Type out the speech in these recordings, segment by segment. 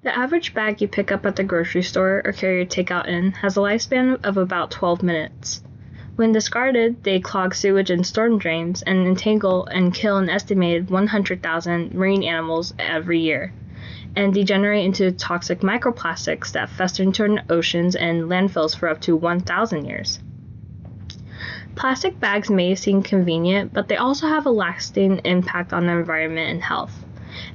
The average bag you pick up at the grocery store or carry your takeout in has a lifespan of about 12 minutes. When discarded, they clog sewage and storm drains and entangle and kill an estimated 100,000 marine animals every year, and degenerate into toxic microplastics that fester into oceans and landfills for up to 1,000 years. Plastic bags may seem convenient, but they also have a lasting impact on the environment and health.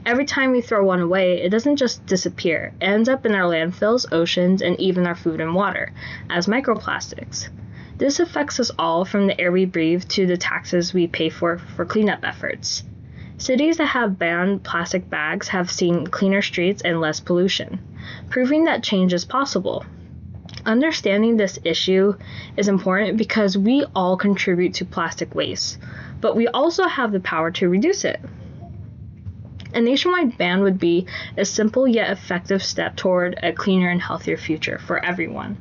Every time we throw one away, it doesn't just disappear. It ends up in our landfills, oceans, and even our food and water as microplastics. This affects us all, from the air we breathe to the taxes we pay for cleanup efforts. Cities that have banned plastic bags have seen cleaner streets and less pollution, proving that change is possible. Understanding this issue is important because we all contribute to plastic waste, but we also have the power to reduce it. A nationwide ban would be a simple yet effective step toward a cleaner and healthier future for everyone.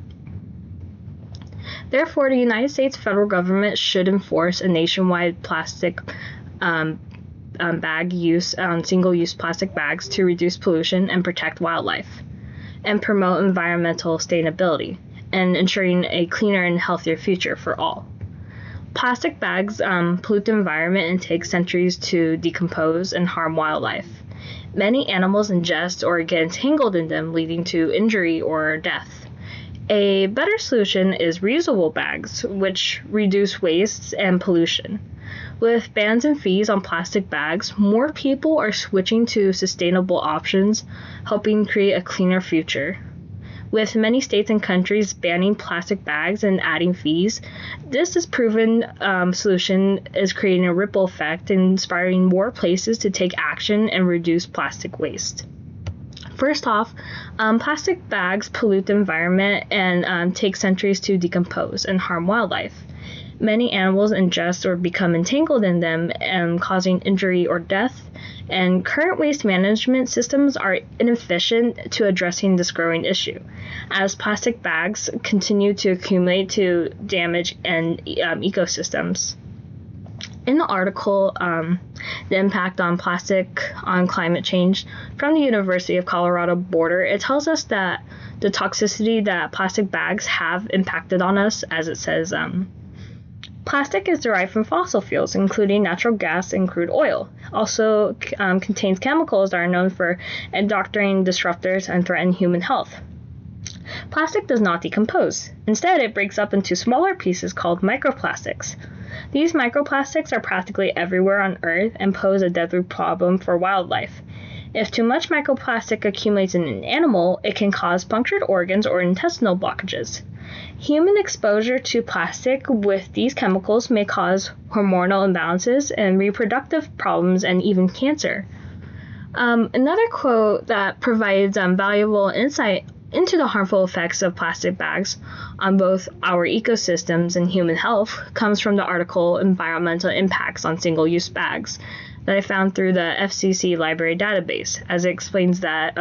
Therefore, the United States federal government should enforce a nationwide plastic bag use on single-use plastic bags to reduce pollution and protect wildlife, and promote environmental sustainability, and ensuring a cleaner and healthier future for all. Plastic bags pollute the environment and take centuries to decompose and harm wildlife. Many animals ingest or get entangled in them, leading to injury or death. A better solution is reusable bags, which reduce waste and pollution. With bans and fees on plastic bags, more people are switching to sustainable options, helping create a cleaner future. With many states and countries banning plastic bags and adding fees, this is proven solution is creating a ripple effect and inspiring more places to take action and reduce plastic waste. First off, plastic bags pollute the environment and take centuries to decompose and harm wildlife. Many animals ingest or become entangled in them, causing injury or death, and current waste management systems are inefficient to addressing this growing issue, as plastic bags continue to accumulate to damage ecosystems. In the article, The Impact on Plastic on Climate Change from the University of Colorado Boulder, it tells us that the toxicity that plastic bags have impacted on us, as it says, plastic is derived from fossil fuels, including natural gas and crude oil. Also contains chemicals that are known for endocrine disruptors and threaten human health. Plastic does not decompose. Instead, it breaks up into smaller pieces called microplastics. These microplastics are practically everywhere on Earth and pose a deadly problem for wildlife. If too much microplastic accumulates in an animal, it can cause punctured organs or intestinal blockages. Human exposure to plastic with these chemicals may cause hormonal imbalances and reproductive problems and even cancer. Another quote that provides valuable insight into the harmful effects of plastic bags on both our ecosystems and human health comes from the article Environmental Impacts on Single-Use Bags that I found through the FCC library database, as it explains that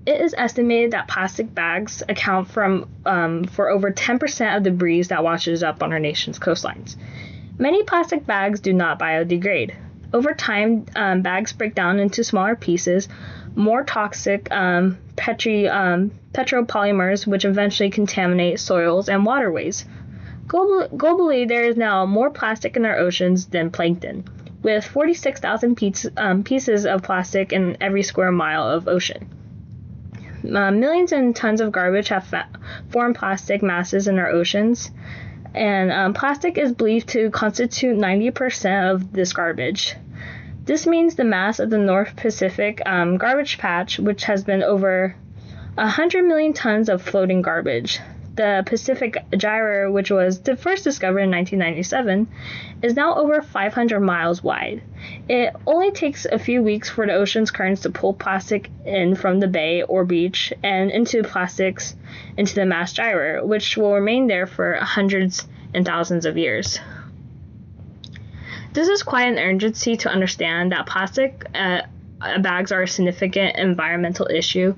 it is estimated that plastic bags account for over 10% of the debris that washes up on our nation's coastlines. Many plastic bags do not biodegrade. Over time, bags break down into smaller pieces, more toxic petropolymers, which eventually contaminate soils and waterways. Globally, there is now more plastic in our oceans than plankton, with 46,000 pieces of plastic in every square mile of ocean. Millions and tons of garbage have formed plastic masses in our oceans, and plastic is believed to constitute 90% of this garbage. This means the mass of the North Pacific garbage patch, which has been over 100 million tons of floating garbage. The Pacific Gyre, which was first discovered in 1997, is now over 500 miles wide. It only takes a few weeks for the ocean's currents to pull plastic in from the bay or beach and into plastics into the mass gyre, which will remain there for hundreds and thousands of years. This is quite an urgency to understand that plastic bags are a significant environmental issue,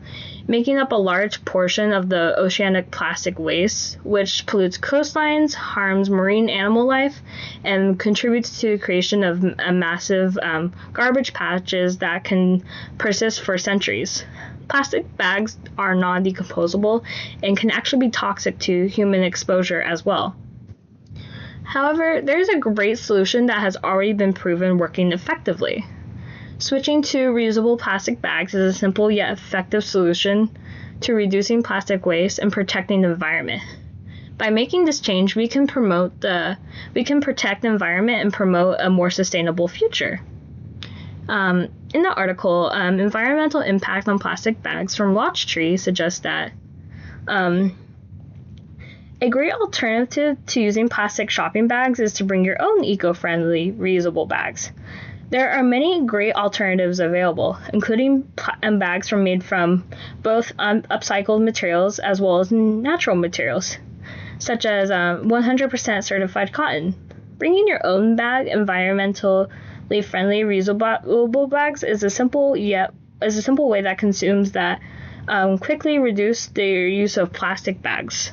making up a large portion of the oceanic plastic waste, which pollutes coastlines, harms marine animal life, and contributes to the creation of a massive garbage patches that can persist for centuries. Plastic bags are non-decomposable and can actually be toxic to human exposure as well. However, there's a great solution that has already been proven working effectively. Switching to reusable plastic bags is a simple yet effective solution to reducing plastic waste and protecting the environment. By making this change, we can protect the environment and promote a more sustainable future. In the article, environmental impact on plastic bags from Watch Tree suggests that a great alternative to using plastic shopping bags is to bring your own eco-friendly, reusable bags. There are many great alternatives available, including bags made from both upcycled materials as well as natural materials, such as 100% certified cotton. Bringing your own bag, environmentally friendly, reusable bags is a simple way that consumers that quickly reduce their use of plastic bags.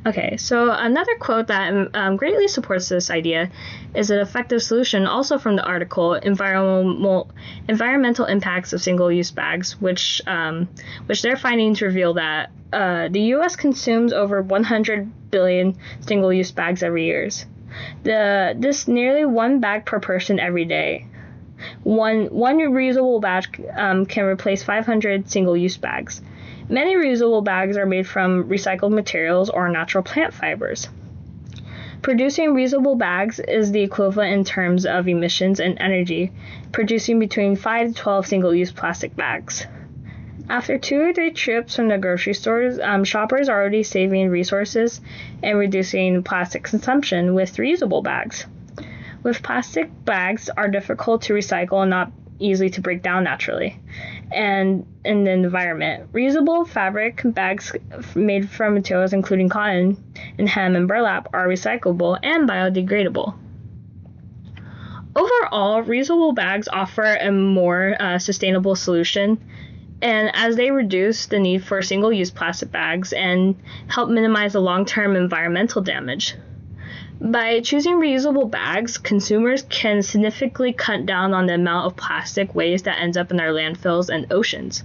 Okay, so another quote that greatly supports this idea is an effective solution, also from the article, Environmental Impacts of Single-Use Bags, which their findings reveal that the U.S. consumes over 100 billion single-use bags every year. This nearly one bag per person every day. One reusable bag can replace 500 single-use bags. Many reusable bags are made from recycled materials or natural plant fibers. Producing reusable bags is the equivalent in terms of emissions and energy, producing between 5 to 12 single-use plastic bags. After 2 or 3 trips from the grocery stores, shoppers are already saving resources and reducing plastic consumption with reusable bags. With plastic bags are difficult to recycle and not easy to break down naturally. And in the environment, reusable fabric bags made from materials including cotton and hemp and burlap are recyclable and biodegradable. Overall, reusable bags offer a more sustainable solution, and as they reduce the need for single-use plastic bags and help minimize the long-term environmental damage. By choosing reusable bags, consumers can significantly cut down on the amount of plastic waste that ends up in our landfills and oceans.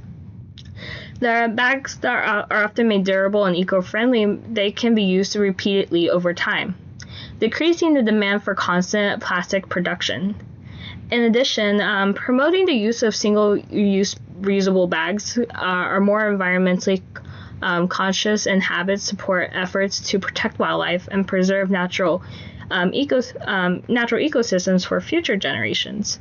The bags that are often made durable and eco-friendly, they can be used repeatedly over time, decreasing the demand for constant plastic production. In addition, promoting the use of single-use reusable bags are more environmentally conscious, and habits support efforts to protect wildlife and preserve natural ecosystems for future generations.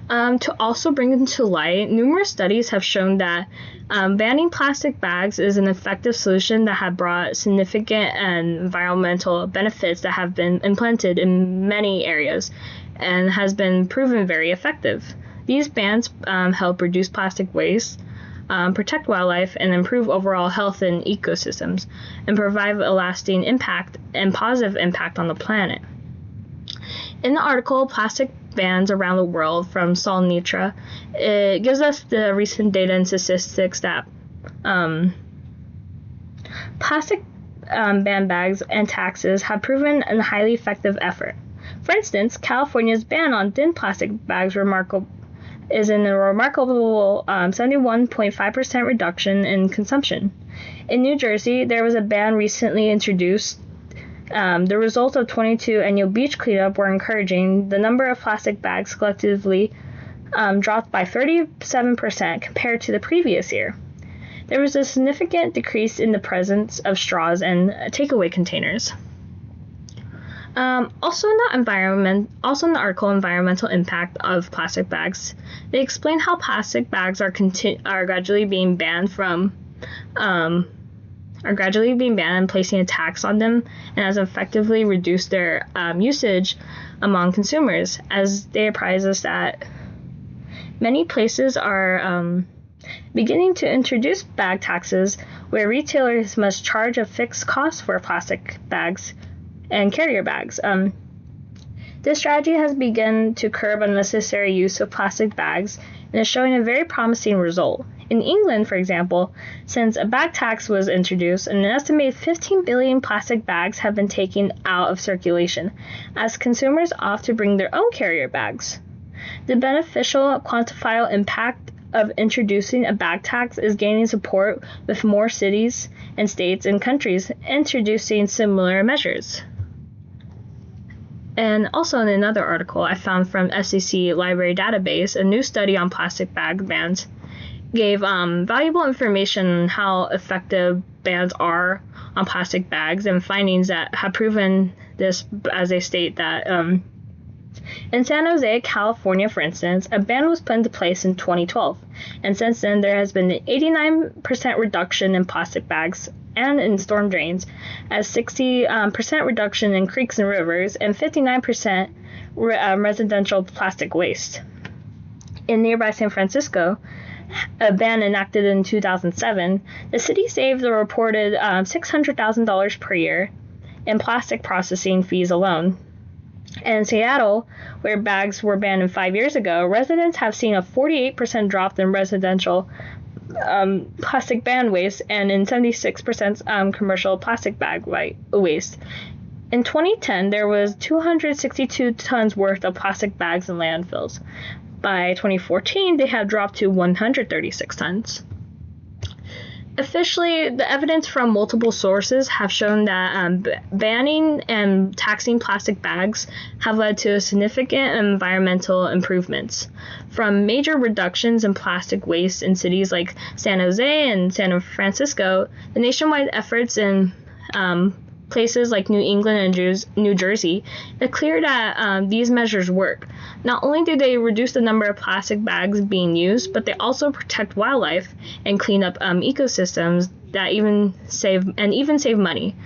To also bring into light, numerous studies have shown that banning plastic bags is an effective solution that have brought significant environmental benefits that have been implemented in many areas and has been proven very effective. These bans help reduce plastic waste, protect wildlife, and improve overall health and ecosystems, and provide a lasting impact and positive impact on the planet. In the article, Plastic Bans Around the World from Solnitra, it gives us the recent data and statistics that plastic ban bags and taxes have proven a highly effective effort. For instance, California's ban on thin plastic bags is in a remarkable 71.5% reduction in consumption. In New Jersey, there was a ban recently introduced. The results of 22 annual beach cleanup were encouraging. The number of plastic bags collectively dropped by 37% compared to the previous year. There was a significant decrease in the presence of straws and takeaway containers. Also in the article Environmental Impact of Plastic Bags, they explain how plastic bags are gradually being banned and placing a tax on them, and has effectively reduced their usage among consumers, as they apprise us that many places are beginning to introduce bag taxes where retailers must charge a fixed cost for plastic bags and carrier bags. This strategy has begun to curb unnecessary use of plastic bags and is showing a very promising result. In England, for example, since a bag tax was introduced, an estimated 15 billion plastic bags have been taken out of circulation, as consumers opt to bring their own carrier bags. The beneficial, quantifiable impact of introducing a bag tax is gaining support, with more cities and states and countries introducing similar measures. And also in another article I found from SEC Library Database, a new study on plastic bag bans gave valuable information on how effective bans are on plastic bags, and findings that have proven this, as they state that in San Jose, California, for instance, a ban was put into place in 2012, and since then there has been an 89% reduction in plastic bags and in storm drains, as 60% reduction in creeks and rivers, and 59% residential plastic waste. In nearby San Francisco, a ban enacted in 2007, the city saved a reported $600,000 per year in plastic processing fees alone. And in Seattle, where bags were banned 5 years ago, residents have seen a 48% drop in residential plastic bag waste and in 76% commercial plastic bag waste. In 2010, there was 262 tons worth of plastic bags in landfills. By 2014, they have dropped to 136 tons. Officially, the evidence from multiple sources have shown that banning and taxing plastic bags have led to significant environmental improvements. From major reductions in plastic waste in cities like San Jose and San Francisco, the nationwide efforts in places like New England and New Jersey, it's clear that these measures work. Not only do they reduce the number of plastic bags being used, but they also protect wildlife and clean up ecosystems that even save money.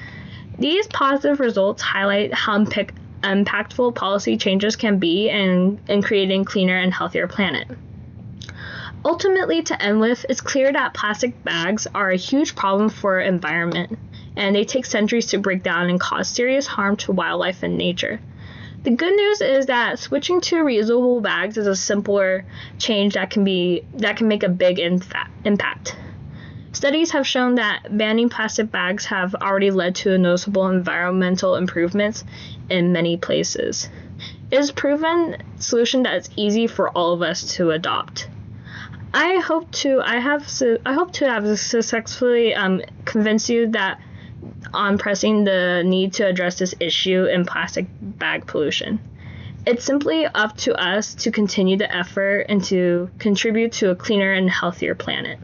These positive results highlight how impactful policy changes can be in creating a cleaner and healthier planet. Ultimately, to end with, it's clear that plastic bags are a huge problem for the environment, and they take centuries to break down and cause serious harm to wildlife and nature. The good news is that switching to reusable bags is a simpler change that can make a big impact. Studies have shown that banning plastic bags have already led to noticeable environmental improvements in many places. It is a proven solution that is easy for all of us to adopt. I hope to have successfully convinced you that on pressing the need to address this issue in plastic bag pollution. It's simply up to us to continue the effort and to contribute to a cleaner and healthier planet.